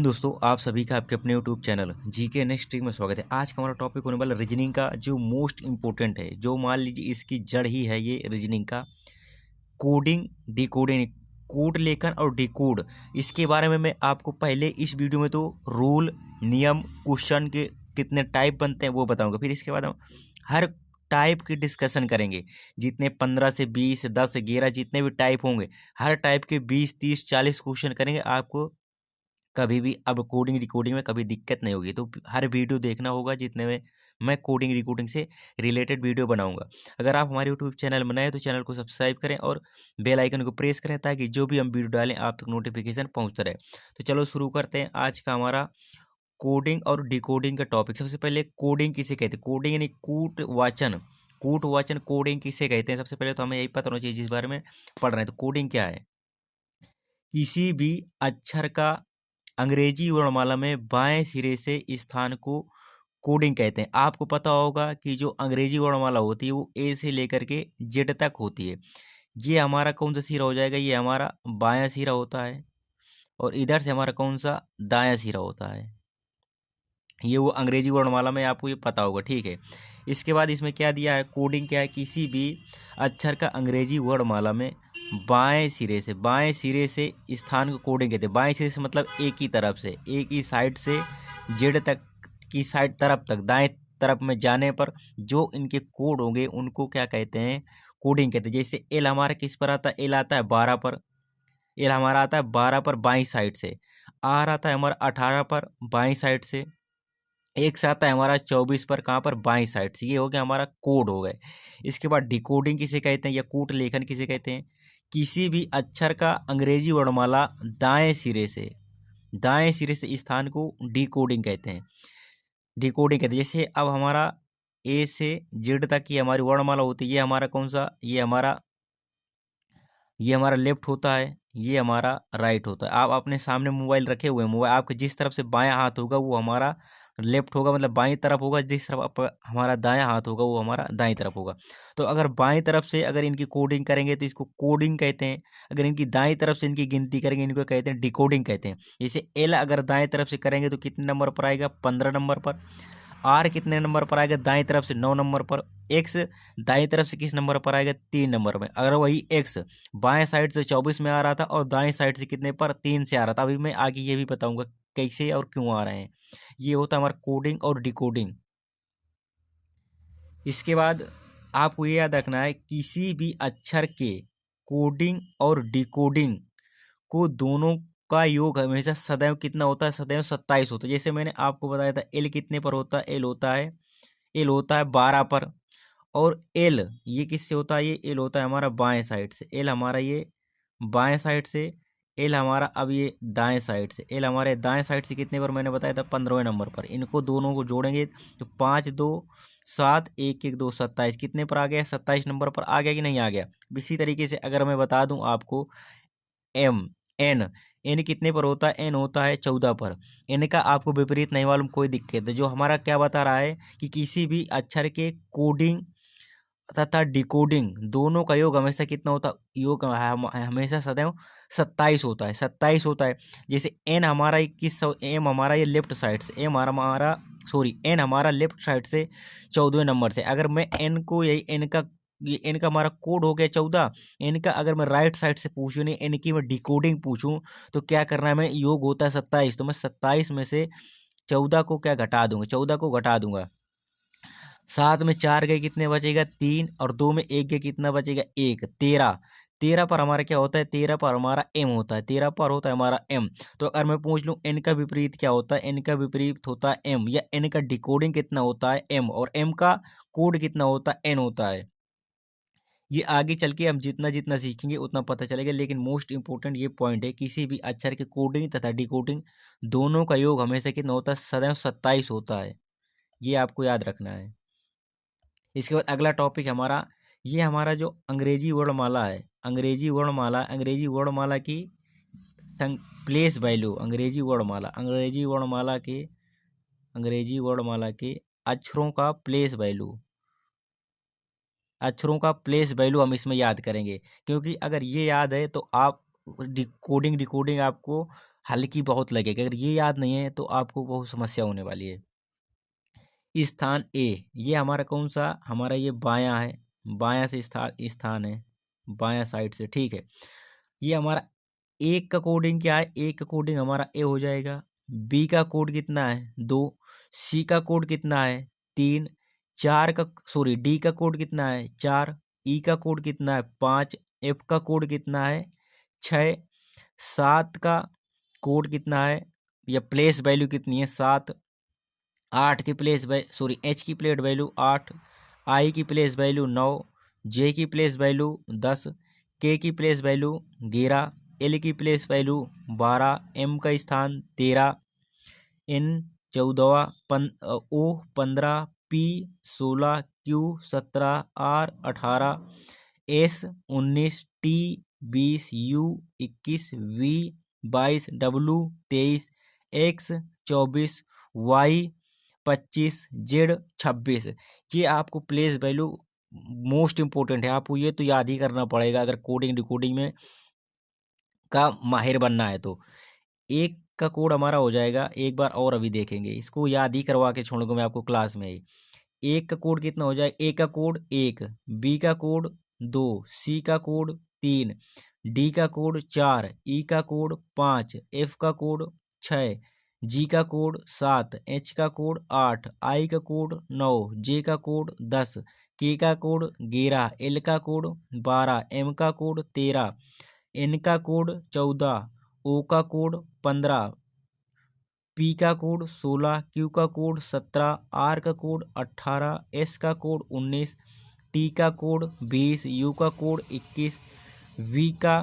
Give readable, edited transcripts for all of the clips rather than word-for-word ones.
दोस्तों, आप सभी का आपके अपने YouTube channel GK next trick में स्वागत है। आज का हमारा टॉपिक होने वाला रीजनिंग का, जो मोस्ट इम्पोर्टेंट है, जो मान लीजिए इसकी जड़ ही है ये रीजनिंग का, कोडिंग डिकोडिंग। कोड लेखन और डिकोड, इसके बारे में मैं आपको पहले इस वीडियो में तो रूल, नियम, क्वेश्चन के कितने टाइप बनते हैं वो बताऊंगा। फिर इसके बाद हम हर टाइप की डिस्कशन करेंगे। जितने 15 से 20, 10, 11 जितने भी टाइप होंगे, हर टाइप के 20, 30, 40 क्वेश्चन करेंगे। आपको कभी भी अब कोडिंग रिकॉर्डिंग में कभी दिक्कत नहीं होगी। तो हर वीडियो देखना होगा, जितने में मैं कोडिंग रिकॉर्डिंग से रिलेटेड वीडियो बनाऊंगा। अगर आप हमारे यूट्यूब चैनल बनाए तो चैनल को सब्सक्राइब करें और बेल आइकन को प्रेस करें, ताकि जो भी हम वीडियो डालें आप तक नोटिफिकेशन पहुंचता रहे। तो चलो शुरू करते हैं आज का हमारा कोडिंग और डिकोडिंग का टॉपिक। सबसे पहले कोडिंग किसे कहते हैं? कोडिंग यानी कूट वाचन। कूट वाचन कोडिंग किसे कहते हैं? सबसे पहले तो हमें यही पता होना चाहिए जिस बारे में पढ़ रहे हैं। तो कोडिंग क्या है? किसी भी अक्षर का अंग्रेजी वर्णमाला में बाएं सिरे से स्थान को कोडिंग कहते हैं। आपको पता होगा कि जो अंग्रेजी वर्णमाला होती है वो ए से लेकर के जेड तक होती है। ये हमारा कौन सा सिरा हो जाएगा? ये हमारा बायां सिरा होता है। और इधर से हमारा कौन सा? दायां सिरा होता है। ये वो अंग्रेजी वर्णमाला में आपको ये पता होगा, ठीक है। इसके बाद इसमें क्या दिया है? कोडिंग क्या है? किसी भी अक्षर का अंग्रेजी वर्णमाला में बाएं सिरे से स्थान को कोडिंग कहते हैं। बाएं सिरे से मतलब एक ही तरफ से, एक ही साइड से जेड तक की साइड तरफ तक, दाएं तरफ में जाने पर जो इनके कोड होंगे उनको क्या कहते हैं? कोडिंग कहते हैं। जैसे एल हमारा किस पर आता है? एल आता है 12 पर। एल हमारा आता है 12 पर बाईं साइड से। आर आता है हमारा 18 पर बाईं साइड से। एक साथ है हमारा 24 पर, कहाँ पर? बाईं साइड से। ये हो गया हमारा कोड हो गए। इसके बाद डिकोडिंग किसे कहते हैं या कूट लेखन किसे कहते हैं? किसी भी अक्षर का अंग्रेजी वर्णमाला दाएं सिरे से स्थान को डिकोडिंग कहते हैं। डिकोडिंग कहते हैं। जैसे अब हमारा ए से जेड तक की हमारी वर्णमाला होती है। ये हमारा कौन सा? ये हमारा लेफ्ट होता है, ये हमारा राइट होता है। आप अपने सामने मोबाइल रखे हुए हैं, मोबाइल आपके जिस तरफ से बायां हाथ होगा वो हमारा लेफ्ट होगा, मतलब बाईं तरफ होगा। जिस तरफ हमारा दायां हाथ होगा वो हमारा दाईं तरफ होगा। तो अगर बाईं तरफ से अगर इनकी कोडिंग करेंगे तो इसको कोडिंग कहते हैं। अगर इनकी दाईं तरफ से इनकी गिनती करेंगे इनको कहते हैं डिकोडिंग कहते हैं। जैसे एल अगर दाएं तरफ से करेंगे तो कितने नंबर पर आएगा? 15 नंबर पर। आर कितने नंबर पर आएगा? दाएं तरफ से 9 नंबर पर। एक्स दाएं तरफ से किस नंबर पर आएगा? 3 नंबर में। अगर वही एक्स बाएं साइड से 24 में आ रहा था और दाएं साइड से कितने पर? 3 से आ रहा था। अभी मैं आगे ये भी बताऊंगा कैसे और क्यों आ रहे हैं। ये होता है हमारा कोडिंग और डिकोडिंग। इसके बाद आपको ये याद रखना है, किसी भी अक्षर के कोडिंग और डिकोडिंग को दोनों का योग हमेशा सदैव कितना होता है? सदैव 27 होता है। जैसे मैंने आपको बताया था एल कितने पर होता है? एल होता है 12 पर। और एल ये किससे होता है? ये एल होता है हमारा बाएं साइड से। एल हमारा ये बाएं साइड से। एल हमारा अब ये दाएं साइड से। एल हमारे दाएं साइड से कितने पर? मैंने बताया था 15वें नंबर पर। इनको दोनों को जोड़ेंगे तो 5 2 7 1 1 2 27 कितने पर आ गया? 27 नंबर पर आ गया कि नहीं आ गया? इसी तरीके से अगर मैं बता दूं आपको, एम एन एन कितने पर होता है? एन होता है 14 पर। एन का आपको विपरीत नहीं मालूम, कोई दिक्कत है। जो हमारा क्या बता रहा है कि किसी भी अक्षर के कोडिंग तथा डिकोडिंग दोनों का योग हमेशा कितना होता? योग हमेशा सदैव 27 होता है। 27 होता है। जैसे एन हमारा एम हमारा ये लेफ्ट साइड से, एन हमारा लेफ्ट साइड से 14वें नंबर से। अगर मैं एन को यही एन का हमारा कोड हो गया 14। एन का अगर मैं राइट साइड से पूछूँ, नहीं एन की मैं डिकोडिंग पूछूं, तो क्या करना है? मैं योग होता है 27, तो मैं 27 में से 14 को क्या घटा दूंगा? 14 को घटा दूंगा। 7 में 4 गए, कितने बचेगा? 3। और 2 में 1 गए, कितना बचेगा? 1। 13। 13 पर हमारा क्या होता है? 13 पर हमारा एम होता है। 13 पर होता है हमारा एम। तो अगर मैं पूछ लूँ एन का विपरीत क्या होता है? एन का विपरीत होता है एम। या एन का डिकोडिंग कितना होता है? एम। और एम का कोड कितना होता है? एन होता है। ये आगे चल के हम जितना जितना सीखेंगे उतना पता चलेगा, लेकिन मोस्ट इंपॉर्टेंट ये पॉइंट है, किसी भी अक्षर के कोडिंग तथा डिकोडिंग दोनों का योग हमेशा कितना होता है? सदैव 27 होता है। ये आपको याद रखना है। इसके बाद अगला टॉपिक हमारा, ये हमारा जो अंग्रेजी वर्णमाला है, अंग्रेजी वर्णमाला की प्लेस वैल्यू, अंग्रेजी वर्णमाला के अक्षरों का प्लेस वैल्यू हम इसमें याद करेंगे। क्योंकि अगर ये याद है तो आप डिकोडिंग आपको हल्की बहुत लगेगी। अगर ये याद नहीं है तो आपको बहुत समस्या होने वाली है। स्थान ए, ये हमारा कौन सा, हमारा ये बायां है, बायां से स्थान है, बायां साइड से, ठीक है। ये हमारा एक का कोडिंग क्या है, एक का कोडिंग हमारा ए हो जाएगा। बी का कोड कितना है 2, सी का कोड कितना है 3, चार का सॉरी डी का कोड कितना है 4, ई का कोड कितना है 5, एफ का कोड कितना है 6, 7 का कोड कितना है या प्लेस वैल्यू कितनी है 7, 8 की एच की प्लेट वैल्यू 8, आई की प्लेस वैल्यू 9, जे की प्लेस वैल्यू 10, के की प्लेस वैल्यू 11, एल की प्लेस वैल्यू 12, एम का स्थान 13, N 14, O 15, P 16, Q 17, R 18, S 19, T 20, U 21, V 22, W 23, X 24, Y 25, Z 26। ये आपको प्लेस वैल्यू मोस्ट इंपॉर्टेंट है, आपको ये तो याद ही करना पड़ेगा अगर कोडिंग डिकोडिंग में का माहिर बनना है तो। एक का कोड हमारा हो जाएगा, एक बार और अभी देखेंगे, इसको याद ही करवा के छोड़ूंगा मैं आपको क्लास में ही। एक का कोड कितना हो जाएगा, ए का कोड 1, बी का कोड 2, सी का कोड 3, डी का कोड 4, ई का कोड 5, एफ का कोड 6, जी का कोड 7, एच का कोड 8, आई का कोड 9, जे का कोड 10, के का कोड 11, एल का कोड 12, एम का कोड 13, एन का कोड 14, ओ का कोड 15, पी का कोड 16, क्यू का कोड 17, आर का कोड 18, एस का कोड 19, टी का कोड 20, यू का कोड 21, वी का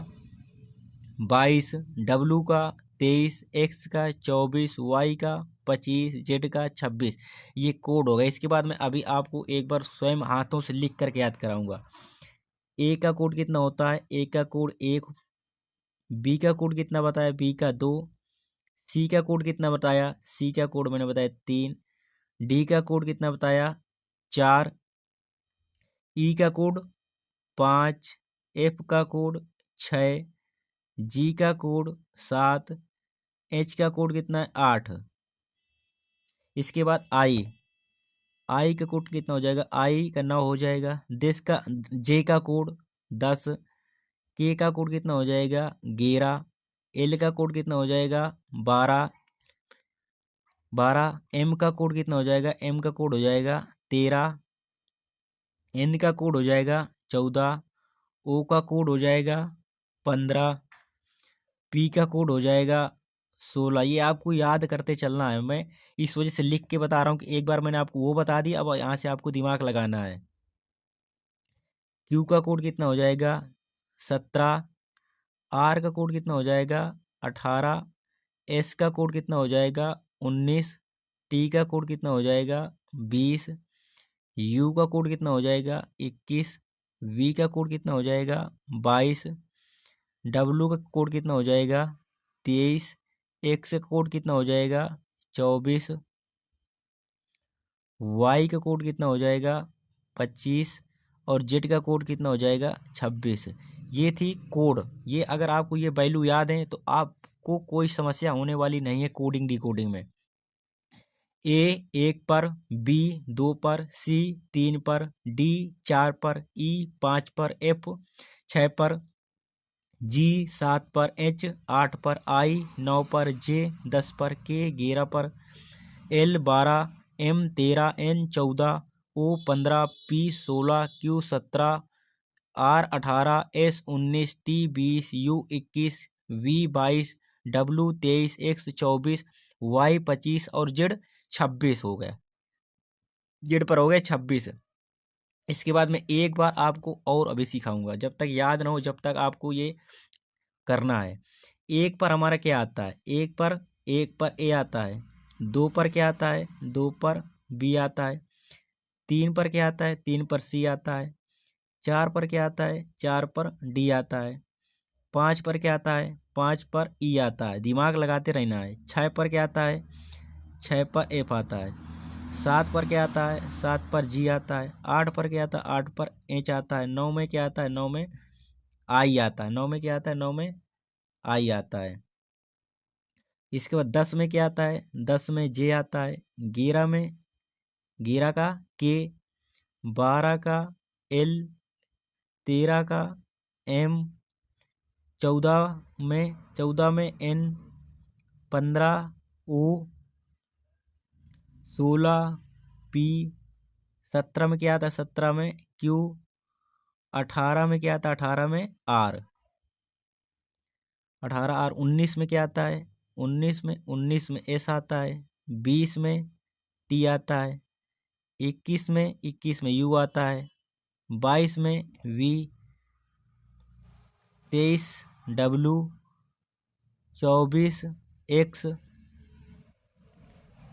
22, डब्लू का 23, एक्स का 24, वाई का 25, जेड का 26। ये कोड होगा। इसके बाद मैं अभी आपको एक बार स्वयं हाथों से लिख करके याद कराऊंगा। ए का कोड कितना होता है, ए का कोड 1, बी का कोड कितना बताया, बी का 2, सी का कोड कितना बताया, सी का कोड मैंने बताया 3, डी का कोड कितना बताया 4, ई का कोड 5, एफ का कोड 6, जी का कोड 7, एच का कोड कितना है 8। इसके बाद आई का कोड कितना हो जाएगा, आई का 9 हो जाएगा। जे का कोड 10, के का कोड कितना हो जाएगा 11, एल का कोड कितना हो जाएगा 12, एम का कोड कितना हो जाएगा, एम का कोड हो जाएगा 13, एन का कोड हो जाएगा 14, ओ का कोड हो जाएगा 15, पी का कोड हो जाएगा 16। ये आपको याद करते चलना है, मैं इस वजह से लिख के बता रहा हूँ कि एक बार मैंने आपको वो बता दिया, अब यहाँ से आपको दिमाग लगाना है। क्यू का कोड कितना हो जाएगा 17, आर का कोड कितना हो जाएगा 18, एस का कोड कितना हो जाएगा 19, टी का कोड कितना हो जाएगा 20, यू का कोड कितना हो जाएगा 21, वी का कोड कितना हो जाएगा 22, डब्लू का कोड कितना हो जाएगा 23, एक्स का कोड कितना हो जाएगा 24, वाई का कोड कितना हो जाएगा 25 और जेड का कोड कितना हो जाएगा 26। ये थी कोड। ये अगर आपको ये वैल्यू याद है तो आपको कोई समस्या होने वाली नहीं है कोडिंग डिकोडिंग में। ए 1 पर, बी 2 पर, सी 3 पर, डी 4 पर, ई 5 पर, एफ 6 पर, जी 7 पर, एच 8 पर, आई 9 पर, जे 10 पर, के 11 पर, L 12, M 13, N 14, O 15, P 16, Q 17, R 18, S 19, T 20, U 21, V 22, W 23, X 24, Y 25 और जेड 26 हो गया। जेड पर हो गए 26। इसके बाद मैं एक बार आपको और अभी सिखाऊंगा, जब तक याद ना हो जब तक आपको ये करना है। एक पर हमारा क्या आता है, एक पर ए आता है, 2 पर क्या आता है, 2 पर बी आता है, 3 पर क्या आता है, 3 पर सी आता है, 4 पर क्या आता है, 4 पर डी आता है, 5 पर क्या आता है, 5 पर ई आता है, दिमाग लगाते रहना है। 6 पर क्या आता है, 6 पर एफ आता है, 7 पर क्या आता है, 7 पर जी आता है, 8 पर क्या आता है, 8 पर एच आता है, 9 में क्या आता है, 9 में आई आता है, 9 में क्या आता है, 9 में आई आता है। इसके बाद 10 में क्या आता है, 10 में जे आता है, 11 में 11 का के, 12 का एल, 13 का एम, 14 में एन, 15 ओ, 16 पी, 17 में क्या आता है, 17 में क्यू, 18 में क्या आता है, 18 में आर, 18 आर, 19 में क्या आता है, 19 में एस आता है, 20 में टी आता है, 21 में यू आता है, 22 में वी, 23 डब्लू, 24 एक्स,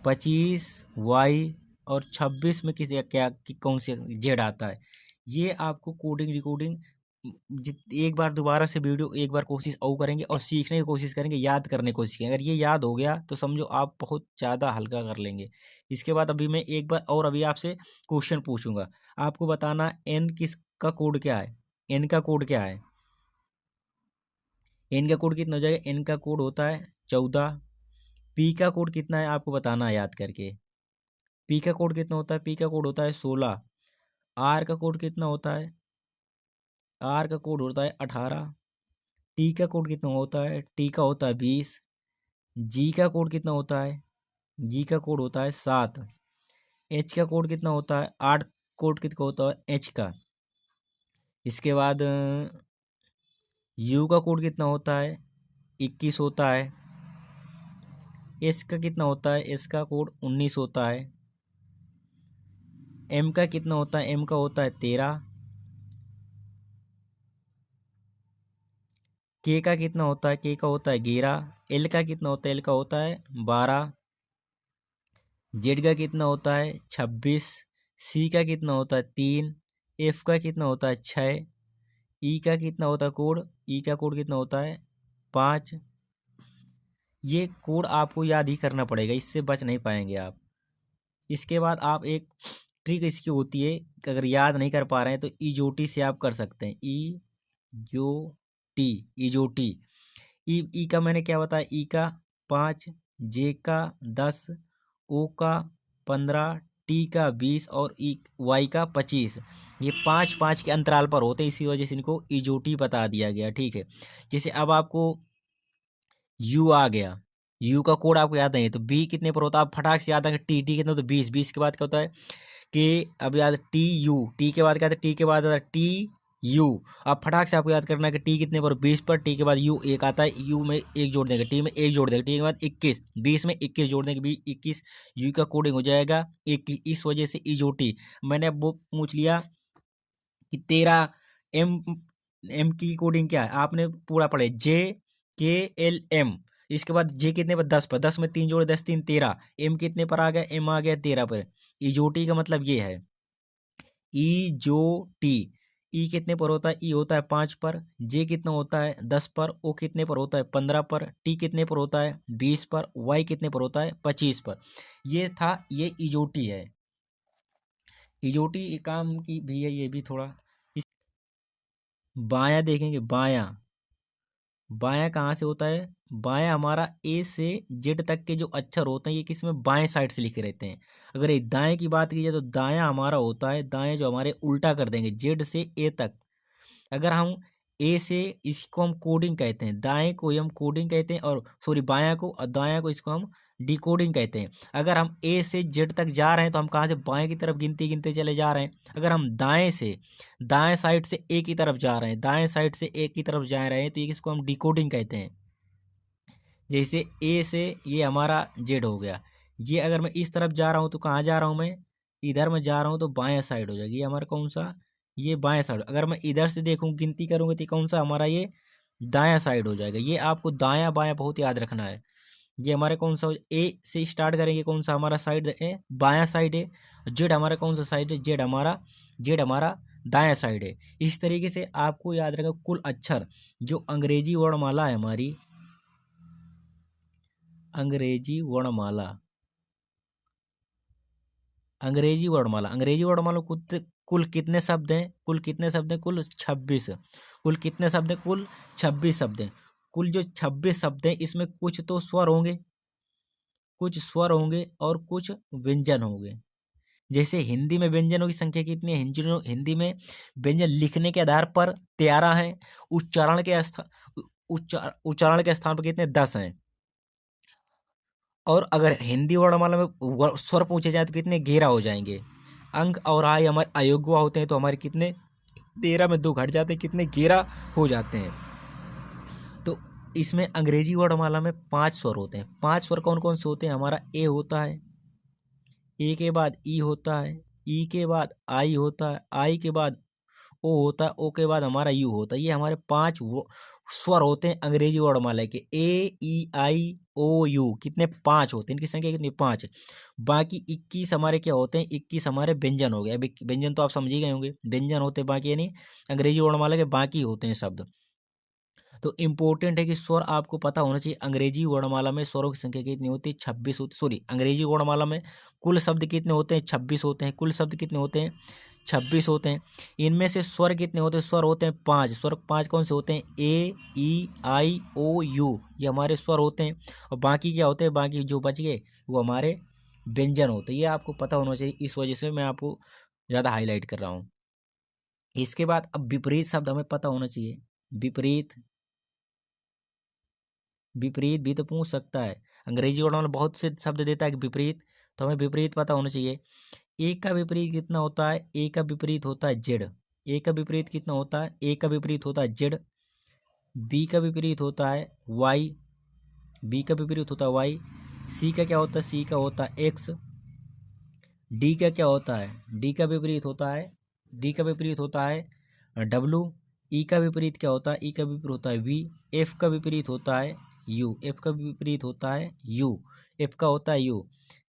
25 वाई और 26 में किसी क्या कौन से जेड आता है। ये आपको कोडिंग रिकॉर्डिंग एक बार दोबारा से वीडियो एक बार कोशिश और करेंगे और सीखने की कोशिश करेंगे, याद करने की कोशिश करेंगे। अगर ये याद हो गया तो समझो आप बहुत ज़्यादा हल्का कर लेंगे। इसके बाद अभी मैं एक बार और अभी आपसे क्वेश्चन पूछूंगा, आपको बताना एन का कोड क्या है, एन का कोड क्या है। एन का कोड कितना हो जाएगा, एन का कोड होता है 14। पी का कोड कितना है आपको बताना है याद करके। पी का कोड कितना होता है, पी का कोड होता है 16। आर का कोड कितना होता है, आर का कोड होता है 18। टी का कोड कितना होता है, टी का होता है 20। जी का कोड कितना होता है, जी का कोड होता है 7। एच का कोड कितना होता है, 8 कोड कितना होता है एच का। इसके बाद यू का कोड कितना होता है, 21 होता है। एस का कितना होता है, एस का कोड 19 होता है। एम का कितना होता है, एम का होता है 13। के का कितना होता है, के का होता है 11। एल का कितना होता है, एल का होता है 12। जेड का कितना होता है 26। सी का कितना होता है 3। एफ का कितना होता है 6। ई का कितना होता है कोड, ई का कोड कितना होता है 5। ये कोड आपको याद ही करना पड़ेगा, इससे बच नहीं पाएंगे आप। इसके बाद आप एक ट्रिक इसकी होती है कि अगर याद नहीं कर पा रहे हैं तो ईजोटी से आप कर सकते हैं। ईजोटी। ई का मैंने क्या बताया, ई का 5, जे का 10, ओ का 15, टी का 20 और ई वाई का 25। ये 5-5 के अंतराल पर होते हैं, इसी वजह से इनको ईजोटी बता दिया गया। ठीक है, जैसे अब आपको यू आ गया, यू का कोड आपको याद नहीं है तो बी कितने पर होता है, आप फटाक से याद आएंगे। टी कितना होता है 20, 20 के बाद क्या होता है कि अब याद टी यू, टी के बाद क्या था, टी के बाद आता है टी यू। अब फटाक से आपको याद करना है कि टी कितने पर 20 पर, टी के बाद यू एक आता है, यू में एक जोड़ देंगे, टी में एक जोड़ देंगे, टी के बाद 21, 20 में 21 जोड़ देंगे, 21 यू का कोडिंग हो जाएगा 21। इस वजह से ईजोटी मैंने अब वो पूछ लिया कि तेरा एम, एम की कोडिंग क्या है, आपने पूरा पढ़े JKLM। इसके बाद जे कितने पर 10 पर, 10 में 3 जोड़े 10 3 13। एम कितने पर आ गया, एम आ गया 13 पर। ईजोटी का मतलब ये है, ईजोटी। ई कितने पर होता है, ई होता है 5 पर। जे कितना होता है 10 पर। ओ कितने पर होता है 15 पर। टी कितने पर होता है 20 पर। वाई कितने पर होता है 25 पर। ये था, ये ईजोटी है। ईजोटी काम की भी है ये भी थोड़ा। बायां देखेंगे, बायां, बायां कहाँ से होता है, बायां हमारा ए से जेड तक के जो अक्षर होते हैं ये किस में बाएं साइड से लिखे रहते हैं। अगर ये दाएं की बात की जाए तो दायां हमारा होता है, दाएं जो हमारे उल्टा कर देंगे जेड से ए तक। अगर हम ए से, इसको हम कोडिंग कहते हैं, दाएं को ही हम कोडिंग कहते हैं, और सॉरी बायां को, और दायां को इसको हम डिकोडिंग कहते हैं। अगर हम ए से जेड तक जा रहे हैं तो हम कहाँ से बाएं की तरफ गिनते गिनते चले जा रहे हैं। अगर हम दाएं से, दाएं साइड से ए की तरफ जा रहे हैं, दाएं साइड से ए की तरफ जा रहे हैं तो ये किसको हम डिकोडिंग कहते हैं। जैसे ए से ये हमारा जेड हो गया, ये अगर मैं इस तरफ जा रहा हूँ तो कहाँ जा रहा हूँ मैं, इधर मैं जा रहा हूँ तो बाएं साइड हो जाएगी, ये हमारा कौन सा, ये बाएं साइड। अगर मैं इधर से देखूँ गिनती करूँगा तो कौन सा हमारा, ये दायां साइड हो जाएगा। ये आपको दायां बायां बहुत याद रखना है। ये हमारे कौन सा, ए से स्टार्ट करेंगे, कौन सा हमारा साइड है, बायां साइड है। जेड हमारा कौन सा साइड है, जेड हमारा दायां साइड है। इस तरीके से आपको याद रखना कुल अक्षर जो अंग्रेजी वर्णमाला है हमारी, अंग्रेजी वर्णमाला, अंग्रेजी वर्णमाला कुल कितने शब्द हैं, कुल कितने शब्द हैं, कुल 26। कुल कितने शब्द हैं, कुल 26 शब्द हैं। कुल जो 26 शब्द हैं इसमें कुछ तो स्वर होंगे, कुछ स्वर होंगे और कुछ व्यंजन होंगे। जैसे हिंदी में व्यंजनों की संख्या कितनी है? हिंदी में व्यंजन लिखने के आधार पर 13 हैं। उच्चारण के स्थान पर कितने? 10 हैं। और अगर हिंदी वर्णमाला में स्वर पूछे जाए तो कितने? 11 हो जाएंगे। अंक और आय हमारे अयोग्य होते हैं तो हमारे कितने? 13 में 2 घट जाते हैं, कितने? 11 हो जाते हैं। तो इसमें अंग्रेजी वर्णमाला में 5 स्वर होते हैं। 5 स्वर कौन कौन से होते हैं? हमारा ए होता है, ए के बाद ई होता है, ई के बाद आई होता है, आई के बाद ओ होता है, ओ के बाद हमारा यू होता है। ये हमारे 5 स्वर होते हैं अंग्रेजी वर्णमाला के। ए ई आई ओ यू कितने? 5 होते हैं। इनकी संख्या कितनी? 5। बाकी 21 हमारे क्या होते हैं? 21 हमारे व्यंजन हो गए। अभी व्यंजन तो आप समझ ही गए होंगे, व्यंजन होते हैं बाकी, यानी अंग्रेजी वर्णमाला के बाकी होते हैं शब्द। तो इम्पोर्टेंट है कि स्वर आपको पता होना चाहिए। अंग्रेजी वर्णमाला में स्वरों की संख्या कितनी होती है? 26 होती। सॉरी, अंग्रेजी वर्णमाला में कुल शब्द कितने होते हैं? 26 होते हैं। कुल शब्द कितने होते हैं? 26 होते हैं। इनमें से स्वर कितने होते हैं? स्वर होते हैं 5। स्वर 5 कौन से होते हैं? ए ई आई ओ यू, ये हमारे स्वर होते हैं। और बाकी क्या होते हैं? बाकी जो बच गए वो हमारे व्यंजन होते हैं। ये आपको पता होना चाहिए, इस वजह से मैं आपको ज़्यादा हाईलाइट कर रहा हूँ। इसके बाद अब विपरीत शब्द हमें पता होना चाहिए। विपरीत, विपरीत भी तो पूछ सकता है। अंग्रेजी वर्णमाला बहुत से शब्द देता है कि विपरीत, तो हमें विपरीत पता होना चाहिए। ए का विपरीत कितना होता है? ए का विपरीत होता है जेड। ए का विपरीत कितना होता है? ए का विपरीत होता है जेड। बी का विपरीत होता है वाई, बी का विपरीत होता है वाई। सी का क्या होता है? सी का होता है एक्स। डी का क्या होता है? डी का विपरीत होता है, डी का विपरीत होता है डब्लू। ई का विपरीत क्या होता है? ई का विपरीत होता है वी। एफ का विपरीत होता है यू, एफ का विपरीत होता है यू, एफ का होता है यू।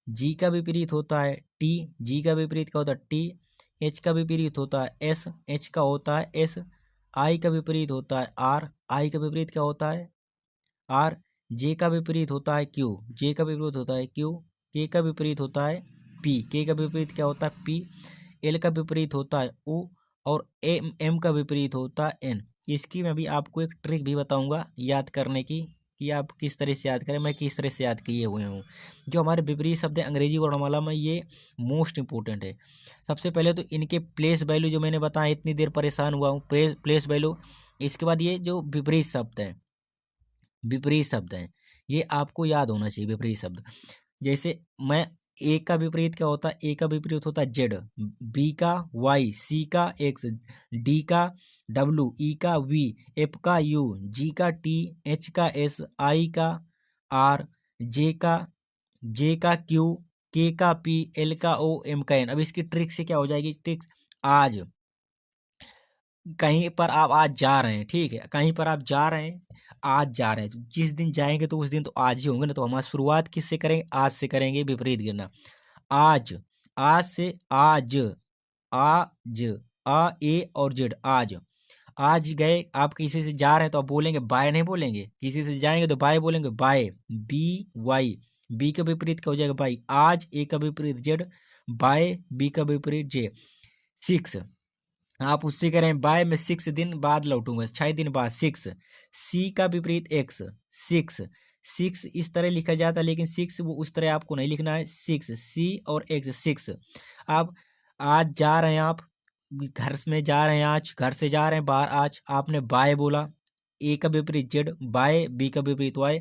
जी का विपरीत होता है टी, जी का विपरीत क्या होता है? टी। एच का विपरीत होता है एस, एच का होता है एस। आई का विपरीत होता है आर, आई का विपरीत क्या होता है? आर। जे का विपरीत होता है क्यू, जे का विपरीत होता है क्यू। के का विपरीत होता है पी, के का विपरीत क्या होता है? पी। एल का विपरीत होता है ओ। और एम, एम का विपरीत होता है एन। इसकी मैं भी आपको एक ट्रिक भी बताऊंगा याद करने की, कि आप किस तरह से याद करें। मैं किस तरह से याद किए हुए हूँ। जो हमारे विपरीत शब्द है अंग्रेजी वर्णमाला में, ये मोस्ट इंपॉर्टेंट है। सबसे पहले तो इनके प्लेस वैल्यू जो मैंने बताया, इतनी देर परेशान हुआ हूँ, प्लेस वैल्यू। इसके बाद ये जो विपरीत शब्द है, विपरीत शब्द हैं, ये आपको याद होना चाहिए। विपरीत शब्द जैसे मैं, ए का विपरीत क्या होता है? ए का विपरीत होता है जेड, बी का वाई, सी का एक्स, डी का डब्लू, ई का वी, एफ का यू, जी का टी, एच का एस, आई का आर, जे का क्यू, के का पी, एल का ओ, एम का एन। अब इसकी ट्रिक से क्या हो जाएगी? ट्रिक, आज कहीं पर आप आज जा रहे हैं, ठीक है, कहीं पर आप जा रहे हैं, आज जा रहे हैं, तो जिस दिन जाएंगे तो उस दिन तो आज ही होंगे ना। तो हमारी शुरुआत किससे करेंगे? आज से करेंगे, विपरीत गिनना। आज, आज से आज, आज, आ ए और जेड, आज। आज गए, आप किसी से जा रहे हैं तो आप बोलेंगे बाय, नहीं बोलेंगे। किसी से जाएंगे तो बाय बोलेंगे, बाय, बी वाई। बी का विपरीत क्या हो जाएगा? बाई। आज, ए का विपरीत जेड, बाय, बी का विपरीत जे। 6, आप उससे करें बाय, मैं 6 दिन बाद लौटूंगा, 6 दिन बाद। 6, सी का विपरीत एक्स, 6। 6 इस तरह लिखा जाता है, लेकिन 6 वो उस तरह आपको नहीं लिखना है। 6 सी और एक्स, 6। आप आज जा रहे हैं, आप घर में जा रहे हैं, आज घर से जा रहे हैं बाहर, आज आपने बाय बोला। ए का विपरीत जेड, बाय, बी का विपरीत वाई,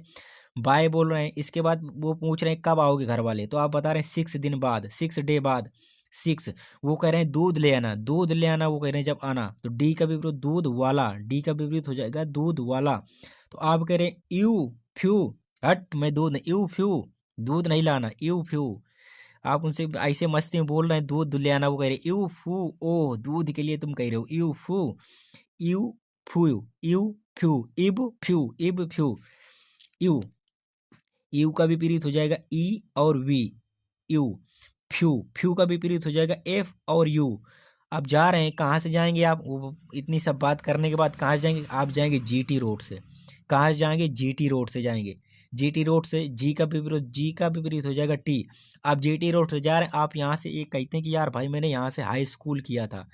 बाय बोल रहे हैं। इसके बाद वो पूछ रहे हैं कब आओगे घर वाले, तो आप बता रहे हैं 6 दिन बाद, 6 डे बाद। 6, वो कह रहे हैं दूध ले आना, दूध ले आना वो कह रहे हैं जब आना, तो डी का विपरीत दूध वाला, डी का विपरीत हो जाएगा दूध वाला। तो आप कह रहे हैं यू फ्यू, हट, मैं दूध नहीं, यू फ्यू, दूध नहीं लाना, यू फ्यू। आप उनसे ऐसे मस्ती में बोल रहे हैं दूध ले आना, वो कह रहे हैं यू फू, ओ दूध के लिए तुम कह रहे हो यू फू, यू फ्यू, यू फ्यू, इब फ्यू, इब फ्यू, यू। यू का विपरीत हो जाएगा ई और वी, यू। फ्यू, फ्यू का विपरीत हो जाएगा एफ और यू। आप जा रहे हैं, कहाँ से जाएंगे आप? वो इतनी सब बात करने के बाद कहाँ से जाएंगे? आप जाएंगे जीटी रोड से। कहाँ से जाएंगे? जीटी रोड से जाएंगे। जीटी रोड से जी का विपरीत, जी का विपरीत हो जाएगा टी। आप जीटी रोड से जा रहे हैं, आप यहाँ से एक कहते हैं कि यार भाई मैंने यहाँ से हाई स्कूल किया था,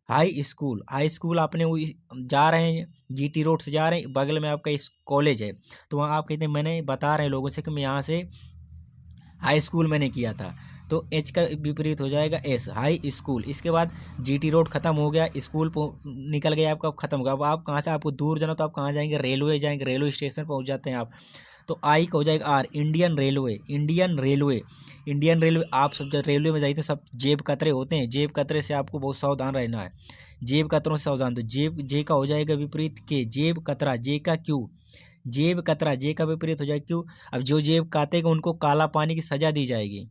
हाई स्कूल, हाई स्कूल आपने वो जा रहे हैं, जीटी रोड से जा रहे हैं, बगल में आपका इस कॉलेज है, तो वहाँ आप कहते हैं, मैंने बता रहे हैं लोगों से कि मैं यहाँ से हाई स्कूल मैंने किया था, तो एच का विपरीत हो जाएगा एस, हाई स्कूल। इसके बाद जीटी रोड खत्म हो गया, स्कूल निकल गया आपका, खत्म हो गया। अब आप कहाँ से, आपको दूर जाना तो आप कहाँ जाएंगे, रेलवे जाएंगे, रेलवे स्टेशन पहुँच जाते हैं आप। तो आई का हो जाएगा R, Indian railway, Indian railway. Indian railway, आप सब जब रेलवे में जाइए तो सब जेब कतरे होते हैं, जेब कतरे से आपको बहुत सावधान रहना है, जेब कतरों से सावधान। तो जेब, जे का हो जाएगा विपरीत के, जेब कतरा, जे का क्यू, जेब कतरा, जे का विपरीत हो जाएगा क्यू। अब जो जेब काटेगा उनको काला पानी की सजा दी जाएगी।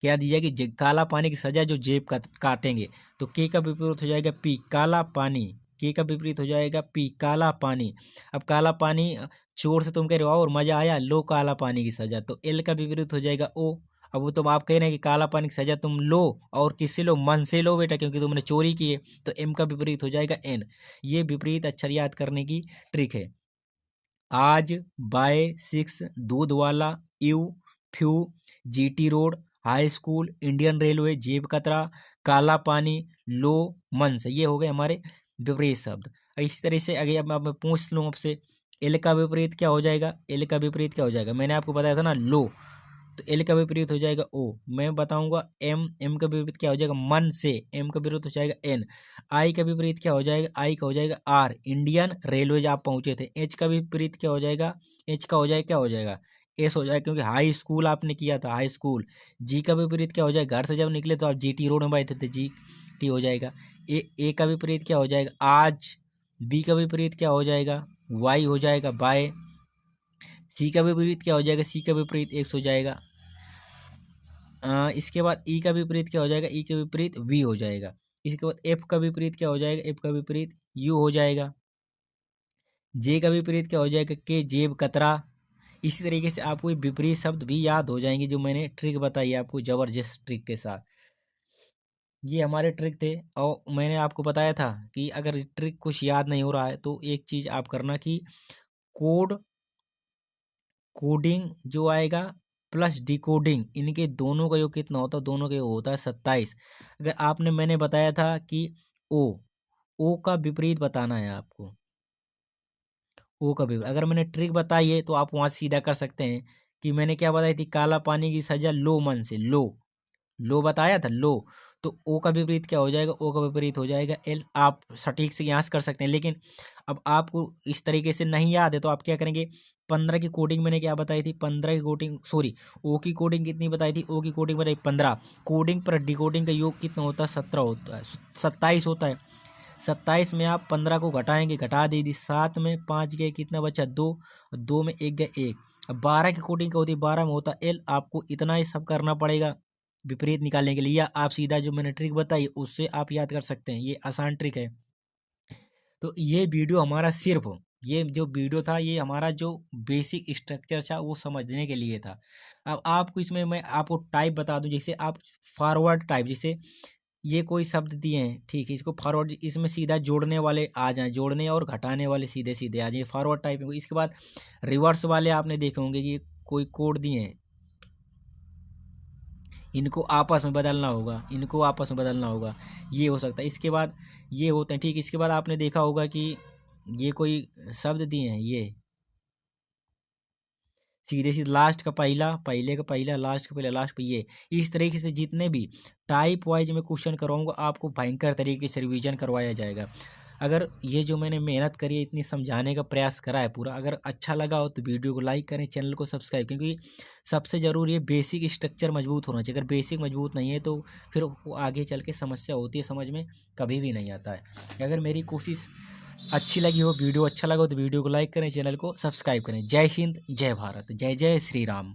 क्या दी जाएगी, काला पानी की सजा जो जेब काटेंगे। तो के का विपरीत हो जाएगा पी, काला पानी। के का विपरीत हो जाएगा पी, काला पानी। अब काला पानी, चोर से तुम कह रहे हो और मजा आया, लो काला पानी की सजा। तो एल का विपरीत हो जाएगा ओ। अब वो तुम आप कह रहे हैं कि काला पानी की सजा तुम लो, और किससे लो, मन से लो बेटा, क्योंकि तुमने चोरी की है। तो एम का विपरीत हो जाएगा एन। ये विपरीत अक्षर याद करने की ट्रिक है। आज, बाय, सिक्स, दूध वाला, you, few, GT road, high school, Indian railway, जेब कतरा, काला पानी, लो, मंस, ये हो गए हमारे विपरीत शब्द। इसी तरह से अगर अब मैं पूछ लूँ आपसे, एल का विपरीत क्या हो जाएगा, एल का विपरीत क्या हो जाएगा, मैंने आपको बताया था ना लो, तो एल का विपरीत हो जाएगा ओ। मैं बताऊंगा एम, एम का विपरीत क्या हो जाएगा, मन से, एम का विपरीत हो जाएगा एन। आई का विपरीत क्या हो जाएगा, आई का हो जाएगा आर, इंडियन रेलवे आप पहुंचे थे। एच का विपरीत क्या हो जाएगा, एच का हो जाएगा क्या हो जाएगा, एस हो जाएगा, क्योंकि हाई स्कूल आपने किया था, हाई स्कूल। जी का विपरीत क्या हो जाएगा, घर से जब निकले तो आप जीटी रोड में बैठे थे, जी टी हो जाएगा। ए का विपरीत क्या हो जाएगा, आज। बी का विपरीत क्या हो जाएगा, वाई हो जाएगा, बाय। सी का विपरीत क्या हो जाएगा, सी का विपरीत एक्स हो जाएगा। इसके बाद ई का विपरीत क्या हो जाएगा, ई के विपरीत वी हो जाएगा। इसके बाद एफ का विपरीत क्या हो जाएगा, एफ का विपरीत यू हो जाएगा। जे का विपरीत क्या हो जाएगा, के, जेब कतरा। इसी तरीके से आपको ये विपरीत शब्द भी याद हो जाएंगे, जो मैंने ट्रिक बताई आपको, जबरदस्त ट्रिक के साथ। ये हमारे ट्रिक थे, और मैंने आपको बताया था कि अगर ट्रिक कुछ याद नहीं हो रहा है तो एक चीज आप करना कि कोड, कोडिंग जो आएगा प्लस डिकोडिंग, इनके दोनों का योग कितना होता है, दोनों का योग होता है 27। अगर आपने, मैंने बताया था कि ओ, ओ का विपरीत बताना है आपको, ओ का विपरीत। अगर मैंने ट्रिक बताई है तो आप वहां सीधा कर सकते हैं कि मैंने क्या बताई थी, काला पानी की सजा लो, मन से लो, लो बताया था, लो। तो ओ का विपरीत क्या हो जाएगा, ओ का विपरीत हो जाएगा एल। आप सटीक से यहाँ से कर सकते हैं, लेकिन अब आपको इस तरीके से नहीं याद है तो आप क्या करेंगे, 15 की कोडिंग मैंने क्या बताई थी, 15 की कोडिंग, सॉरी, ओ की कोडिंग कितनी बताई थी, ओ की कोडिंग बताई 15। कोडिंग पर डिकोडिंग का योग कितना होता है, 17 होता है, 27 होता है। 27 में आप 15 को घटाएंगे, घटा दीजिए, 7 में 5 गए, कितना बचा, 2, 2 में 1 गए, 1। अब 12 की कोडिंग क्या होती है, 12 में होता है एल। आपको इतना ही सब करना पड़ेगा विपरीत निकालने के लिए, या आप सीधा जो मैंने ट्रिक बताई उससे आप याद कर सकते हैं, ये आसान ट्रिक है। तो ये वीडियो हमारा सिर्फ, ये जो वीडियो था ये हमारा जो बेसिक स्ट्रक्चर था वो समझने के लिए था। अब आपको इसमें मैं आपको टाइप बता दूं, जैसे आप फॉरवर्ड टाइप, जैसे ये कोई शब्द दिए हैं, ठीक है, इसको फॉरवर्ड, इसमें सीधा जोड़ने वाले आ जाएं, जोड़ने और घटाने वाले सीधे सीधे आ जाए, फॉरवर्ड टाइप में। इसके बाद रिवर्स वाले आपने देखे होंगे कि कोई कोड दिए हैं, इनको आपस में बदलना होगा, इनको आपस में बदलना होगा, ये हो सकता है। इसके बाद ये होते हैं, ठीक। इसके बाद आपने देखा होगा कि ये कोई शब्द दिए हैं, ये सीधे सीधे लास्ट का पहला, पहले का पहला, लास्ट का पहला, लास्ट पे ये। इस तरीके से जितने भी टाइप वाइज में क्वेश्चन करवाऊंगा आपको भयंकर तरीके से रिवीजन करवाया जाएगा। अगर ये जो मैंने मेहनत करी है, इतनी समझाने का प्रयास करा है पूरा, अगर अच्छा लगा हो तो वीडियो को लाइक करें, चैनल को सब्सक्राइब, क्योंकि सबसे ज़रूरी है बेसिक स्ट्रक्चर मजबूत होना चाहिए। अगर बेसिक मजबूत नहीं है तो फिर वो आगे चल के समस्या होती है, समझ में कभी भी नहीं आता है। अगर मेरी कोशिश अच्छी लगी हो, वीडियो अच्छा लगा हो तो वीडियो को लाइक करें, चैनल को सब्सक्राइब करें। जय हिंद, जय भारत, जय जय श्री राम।